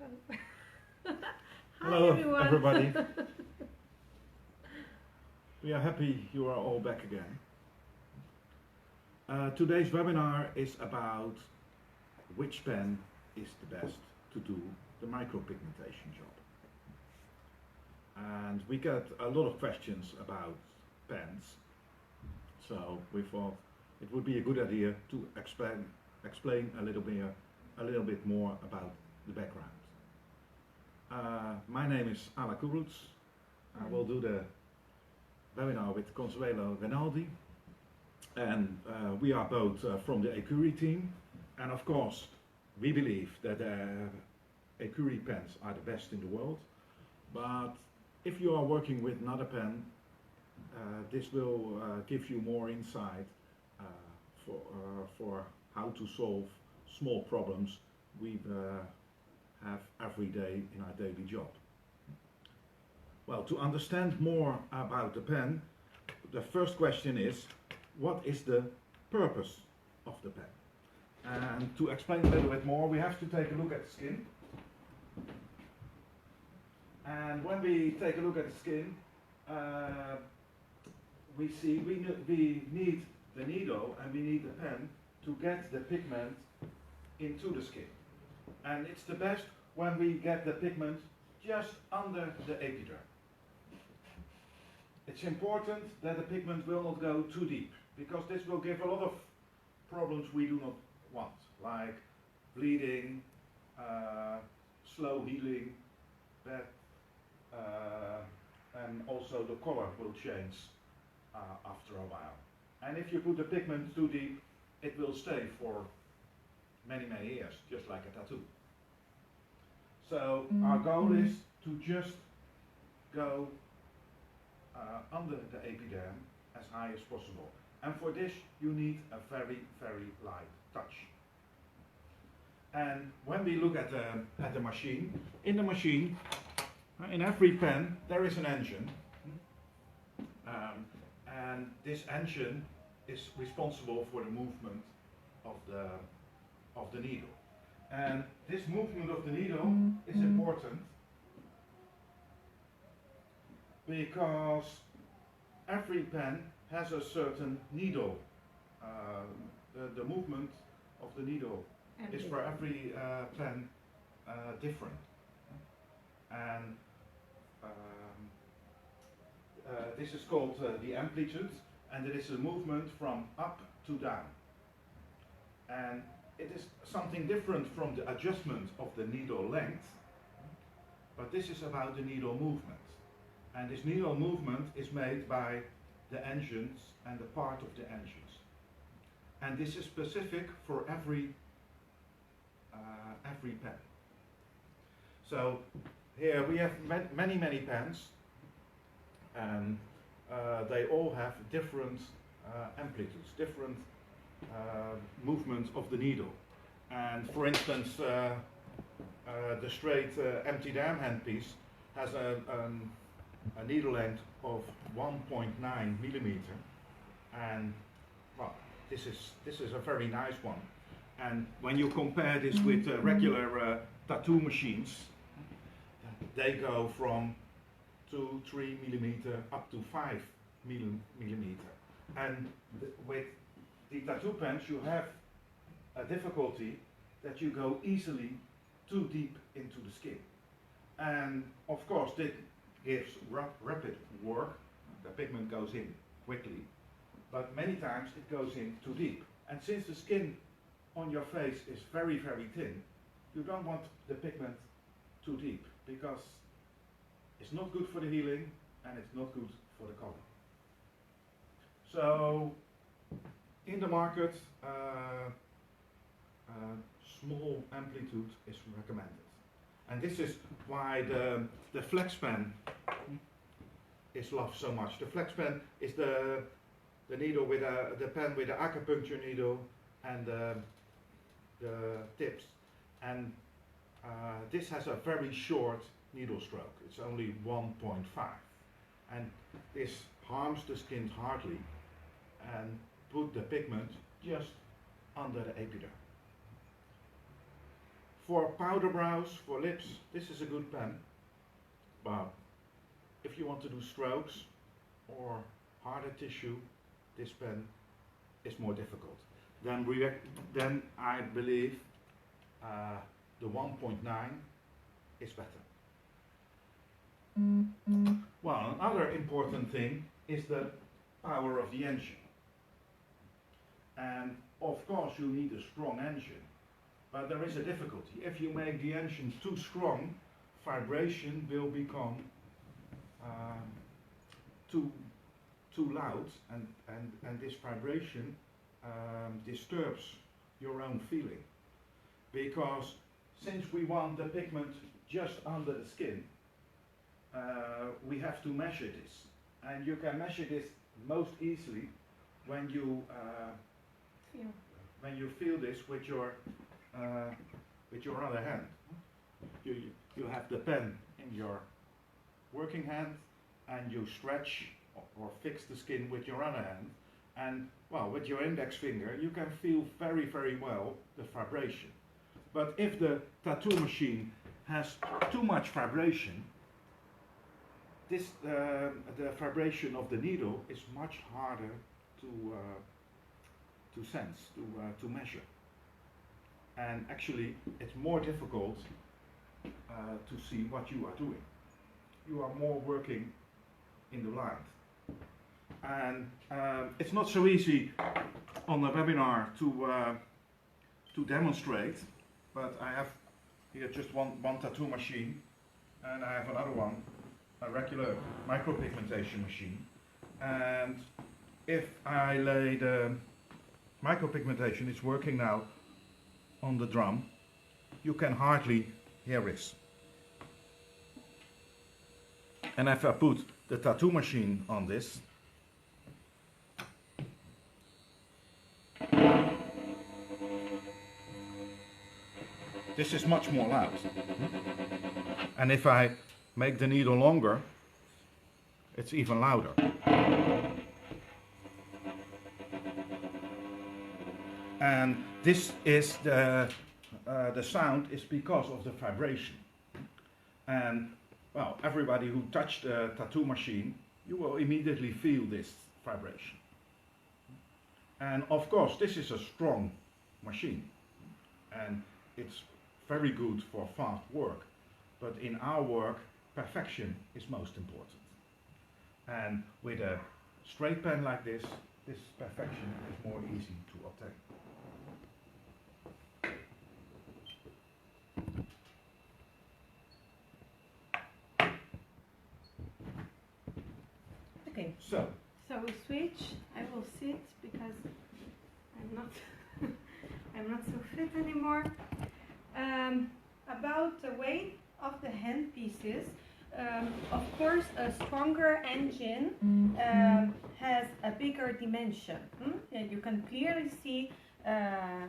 Hi Hello everyone. everybody. We are happy you are all back again. Today's webinar is about which pen is the best to do the micropigmentation job. And we get a lot of questions about pens, so we thought it would be a good idea to explain a little bit more about the background. My name is Ecuri. I will do the webinar with Consuelo Rinaldi, and we are both from the Ecuri team, and of course we believe that Ecuri pens are the best in the world, but if you are working with another pen, this will give you more insight for how to solve small problems we have every day in our daily job. Well, to understand more about the pen, the first question is, what is the purpose of the pen? And to explain a little bit more, we have to take a look at the skin. And when we take a look at the skin, we see we need the needle and we need the pen to get the pigment into the skin. And it's the best when we get the pigment just under the epiderm. It's important that the pigment will not go too deep, because this will give a lot of problems we do not want, like bleeding, slow healing, and also the color will change after a while. And if you put the pigment too deep, it will stay for many years, just like a tattoo. So our goal is to just go under the epiderm as high as possible. And for this you need a very light touch. And when we look at the machine, in the machine, in every pen there is an engine. And this engine is responsible for the movement of the needle. And this movement of the needle is important because every pen has a certain needle. The movement of the needle is for every pen different. And this is called the amplitude, and it is a movement from up to down. And it is something different from the adjustment of the needle length, but this is about the needle movement. And this needle movement is made by the engines and the part of the engines. And this is specific for every pen. So here we have many pens, and they all have different amplitudes, different movements of the needle. And for instance, the straight empty dam handpiece has a needle length of 1.9 millimeter, and well, this is a very nice one. And when you compare this with regular tattoo machines, they go from 2-3 millimeter up to 5 millimeter. And with the tattoo pens you have a difficulty that you go easily too deep into the skin. And of course this gives rapid work, the pigment goes in quickly, but many times it goes in too deep. And since the skin on your face is very thin, you don't want the pigment too deep, because it's not good for the healing and it's not good for the color. So in the market, small amplitude is recommended. And this is why the flex pen is loved so much. The flex pen is the needle with the pen with the acupuncture needle and the tips. And this has a very short needle stroke. It's only 1.5. And this harms the skin hardly and put the pigment just under the epiderm. For powder brows, for lips, this is a good pen. But if you want to do strokes or harder tissue, this pen is more difficult. Then I believe the 1.9 is better. Well, another important thing is the power of the engine. And of course you need a strong engine, but there is a difficulty. If you make the engine too strong, vibration will become too loud, and this vibration disturbs your own feeling. Because since we want the pigment just under the skin, we have to measure this, and you can measure this most easily when you feel this with your other hand. You have the pen in your working hand, and you stretch or fix the skin with your other hand, and well, with your index finger you can feel very, very well the vibration. But if the tattoo machine has too much vibration, the vibration of the needle is much harder to sense, to measure. And actually it's more difficult to see what you are doing. You are more working in the blind. And it's not so easy on the webinar to demonstrate, but I have here just one tattoo machine, and I have another one, a regular micropigmentation machine. And if I lay the micropigmentation, it's working now on the drum, you can hardly hear it. And if I put the tattoo machine on this, this is much more loud. And if I make the needle longer, it's even louder. And this is the sound is because of the vibration. And well, everybody who touched the tattoo machine, you will immediately feel this vibration. And of course, this is a strong machine, and it's very good for fast work. But in our work, perfection is most important. And with a straight pen like this, this perfection is more easy to obtain. Okay. So we switch. I will sit because I'm not I'm not so fit anymore. About the weight of the hand pieces, of course, a stronger engine has a bigger dimension. And you can clearly see a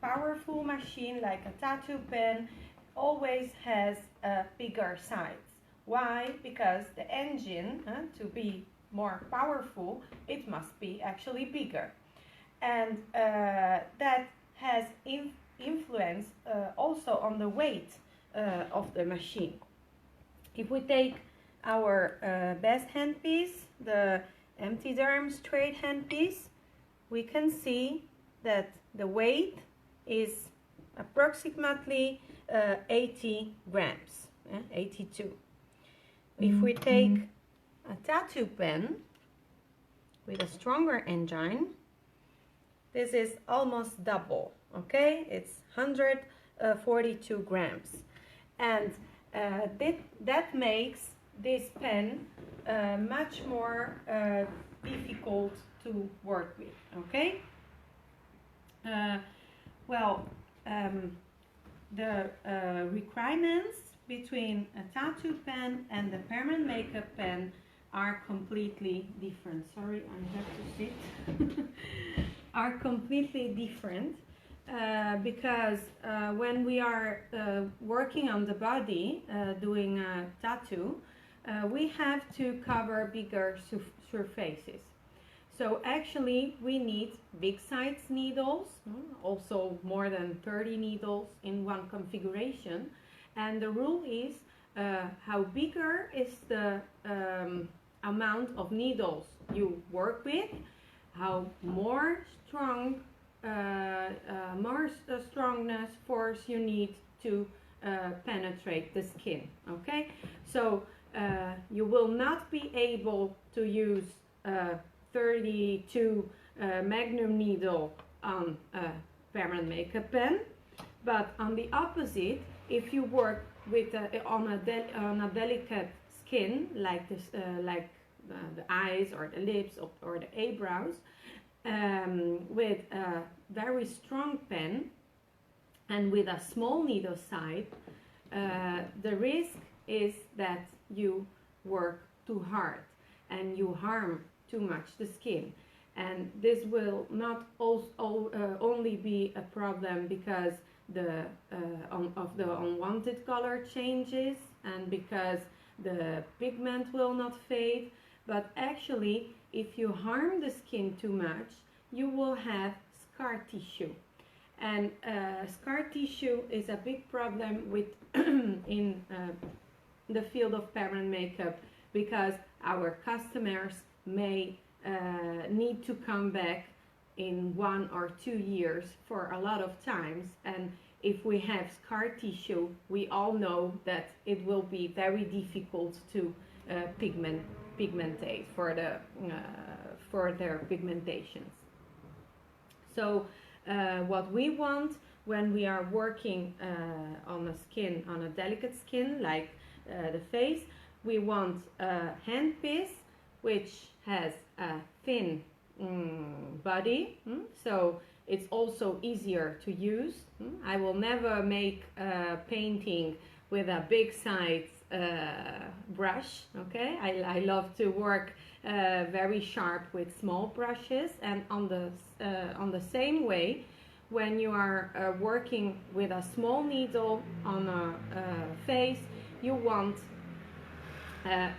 powerful machine like a tattoo pen always has a bigger size. Why? Because the engine, to be more powerful, it must be actually bigger. And that has influence also on the weight of the machine. If we take our best handpiece, the empty derm straight handpiece, we can see that the weight is approximately 80 grams, 82. If we take a tattoo pen with a stronger engine, this is almost double, okay? It's 142 grams. And that makes this pen much more difficult to work with, okay? The requirements between a tattoo pen and the permanent makeup pen are completely different. Sorry, I have to sit. Are completely different because when we are working on the body, doing a tattoo, we have to cover bigger surfaces. So actually we need big size needles, also more than 30 needles in one configuration. And the rule is how bigger is the amount of needles you work with, how more strongness force you need to penetrate the skin. Okay, so you will not be able to use 32 magnum needle on a permanent makeup pen, but on the opposite, if you work with on a delicate skin like this, the eyes or the lips or the eyebrows, with a very strong pen and with a small needle side, the risk is that you work too hard and you harm too much the skin. And this will not only be a problem because of the unwanted color changes and because the pigment will not fade, but actually if you harm the skin too much, you will have scar tissue. And scar tissue is a big problem with in the field of permanent makeup, because our customers may need to come back in 1 or 2 years for a lot of times, and if we have scar tissue, we all know that it will be very difficult to pigmentate for their pigmentations. So what we want when we are working on a delicate skin like the face, we want a handpiece which has a thin body, so it's also easier to use. I will never make a painting with a big size brush. Okay, I love to work very sharp with small brushes, and on the same way, when you are working with a small needle on a face, you want a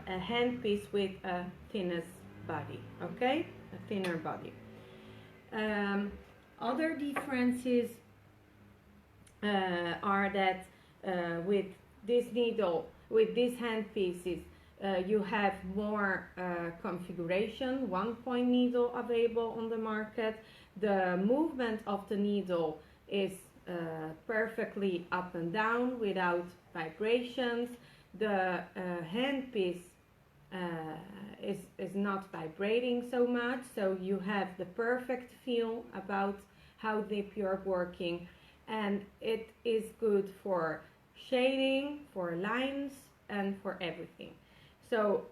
handpiece with a thinnest body, okay, a thinner body. Other differences are that with this needle, with these handpieces, you have more configuration, 1-point needle available on the market. The movement of the needle is perfectly up and down without vibrations. The handpiece is not vibrating so much, so you have the perfect feel about how deep you're working, and it is good for shading, for lines, and for everything. So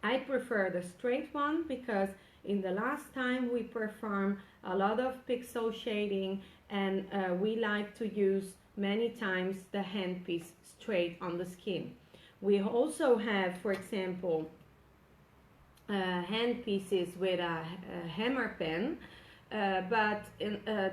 I prefer the straight one because in the last time we perform a lot of pixel shading, and we like to use many times the handpiece straight on the skin. We also have, for example, hand pieces with a hammer pen, but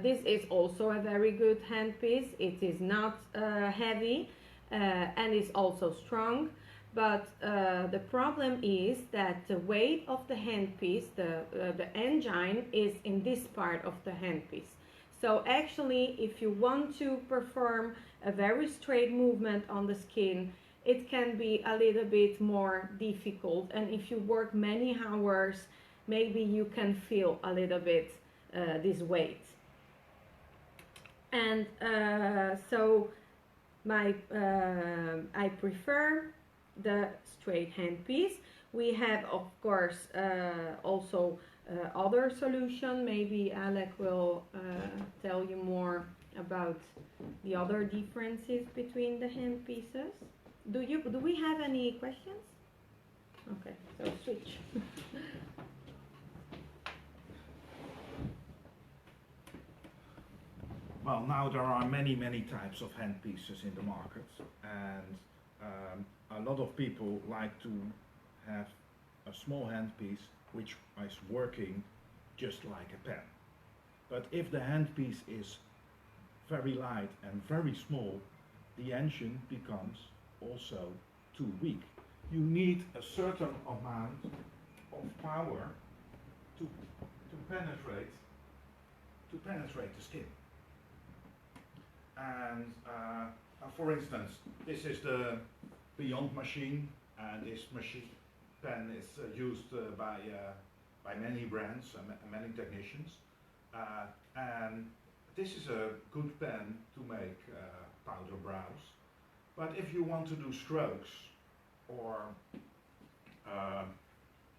this is also a very good hand piece. It is not heavy and is also strong, but the problem is that the weight of the handpiece, the engine, is in this part of the handpiece. So actually, if you want to perform a very straight movement on the skin, it can be a little bit more difficult, and if you work many hours, maybe you can feel a little bit this weight. And so I prefer the straight handpiece. We have, of course, also other solution. Maybe Alec will tell you more about the other differences between the hand pieces. Do we have any questions? Okay, so switch. Well, now there are many types of hand pieces in the market, and a lot of people like to have a small hand piece which is working just like a pen. But if the hand piece is very light and very small, the engine becomes also too weak. You need a certain amount of power to penetrate the skin. And for instance, this is the Beyond machine, and this machine pen is used by many brands and many technicians. And this is a good pen to make powder brows. But if you want to do strokes, or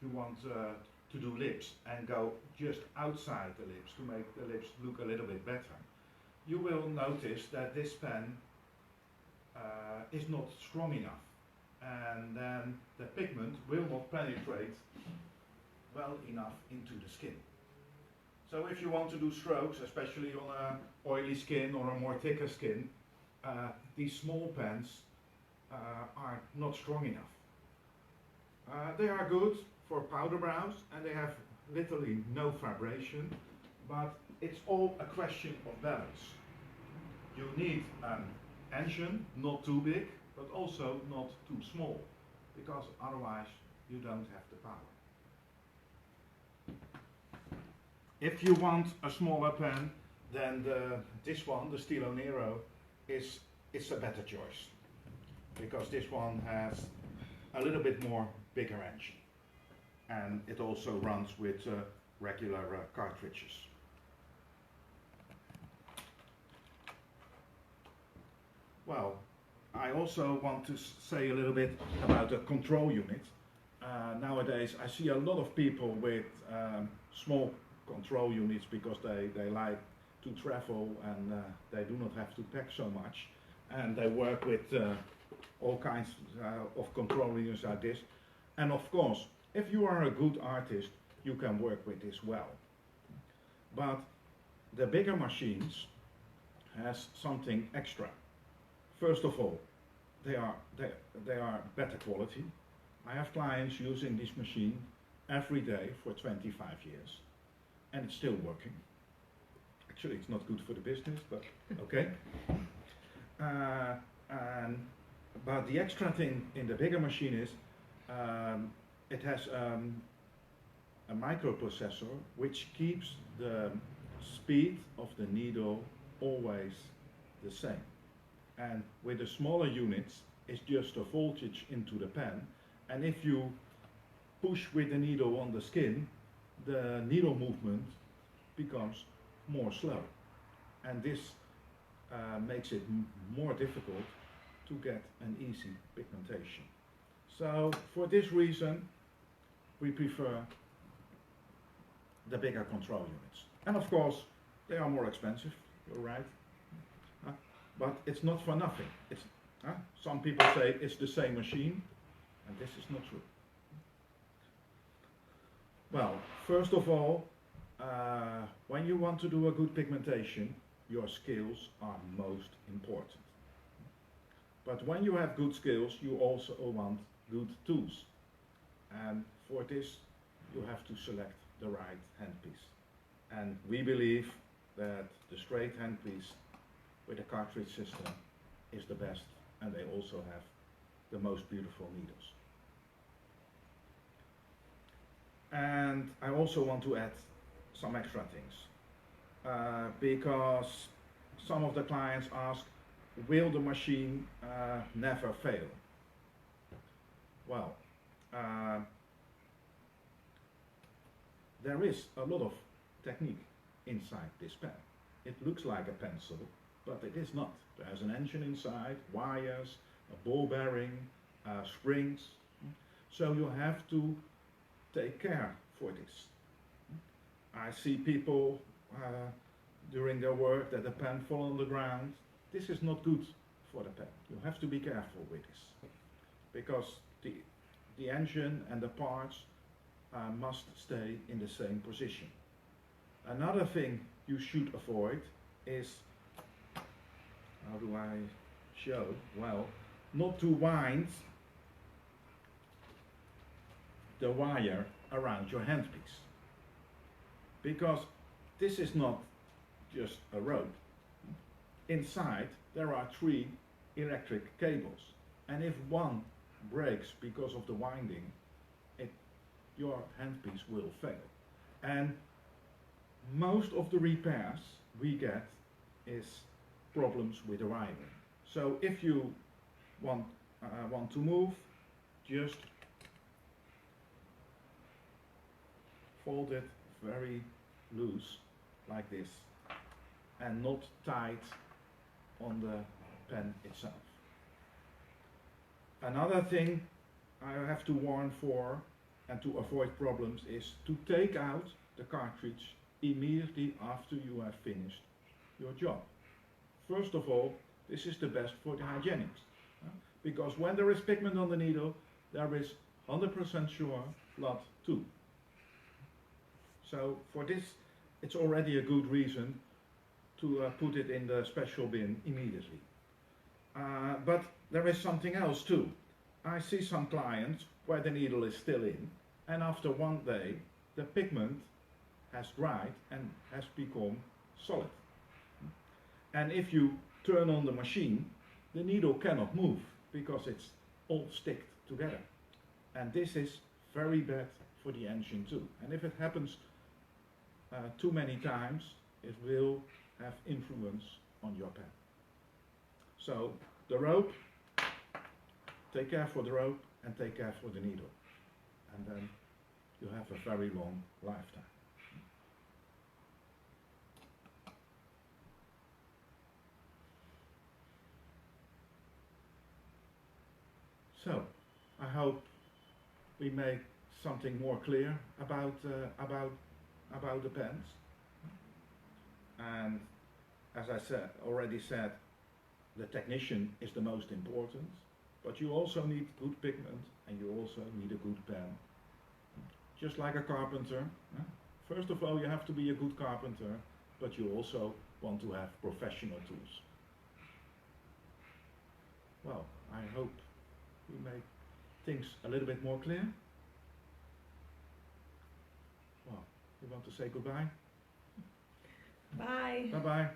you want to do lips and go just outside the lips to make the lips look a little bit better, you will notice that this pen is not strong enough, and then the pigment will not penetrate well enough into the skin. So if you want to do strokes, especially on a oily skin or a more thicker skin, these small pens are not strong enough. They are good for powder brows, and they have literally no vibration, but it's all a question of balance. You need an engine, not too big, but also not too small, because otherwise you don't have the power. If you want a smaller pen, then this one, the Stilo Nero, it's a better choice, because this one has a little bit more bigger engine, and it also runs with regular cartridges. Well, I also want to say a little bit about the control unit. Nowadays I see a lot of people with small control units because they like to travel, and they do not have to pack so much, and they work with all kinds of control units like this. And of course, if you are a good artist, you can work with this well. But the bigger machines has something extra. First of all, they are better quality. I have clients using this machine every day for 25 years, and it's still working. Actually, it's not good for the business, but okay. But the extra thing in the bigger machine is it has a microprocessor which keeps the speed of the needle always the same. And with the smaller units, it's just a voltage into the pen, and if you push with the needle on the skin, the needle movement becomes more slow, and this makes it more difficult to get an easy pigmentation. So for this reason, we prefer the bigger control units. And of course, they are more expensive, you're right. But it's not for nothing. It's, some people say it's the same machine, and this is not true. Well, first of all, when you want to do a good pigmentation, your skills are most important. But when you have good skills, you also want good tools. And for this, you have to select the right handpiece. And we believe that the straight handpiece with a cartridge system is the best, and they also have the most beautiful needles. And I also want to add some extra things, because some of the clients ask, will the machine never fail? Well, there is a lot of technique inside this pen. It looks like a pencil, but it is not. There's an engine inside, wires, a ball bearing, springs. So you have to take care for this. I see people during their work that the pen falls on the ground. This is not good for the pen. You have to be careful with this, because the engine and the parts must stay in the same position. Another thing you should avoid is, how do I show? Well, not to wind the wire around your handpiece, because this is not just a rope. Inside there are 3 electric cables, and if one breaks because of the winding, your handpiece will fail. And most of the repairs we get is problems with the wiring. So if you want to move, just fold it very loose like this and not tight on the pen itself. Another thing I have to warn for and to avoid problems is to take out the cartridge immediately after you have finished your job. First of all, this is the best for the hygienics, because when there is pigment on the needle, there is 100% sure blood too. So for this, it's already a good reason to put it in the special bin immediately. But there is something else too. I see some clients where the needle is still in, and after one day, the pigment has dried and has become solid. And if you turn on the machine, the needle cannot move because it's all sticked together. And this is very bad for the engine too. And if it happens too many times, it will have influence on your pen. So the rope, take care for the rope and take care for the needle. And then you have a very long lifetime. So, I hope we make something more clear about the pens. And as I already said, the technician is the most important, but you also need good pigment and you also need a good pen. Just like a carpenter. First of all, you have to be a good carpenter, but you also want to have professional tools. Well, I hope we make things a little bit more clear. Well, you want to say goodbye? Bye. Bye-bye.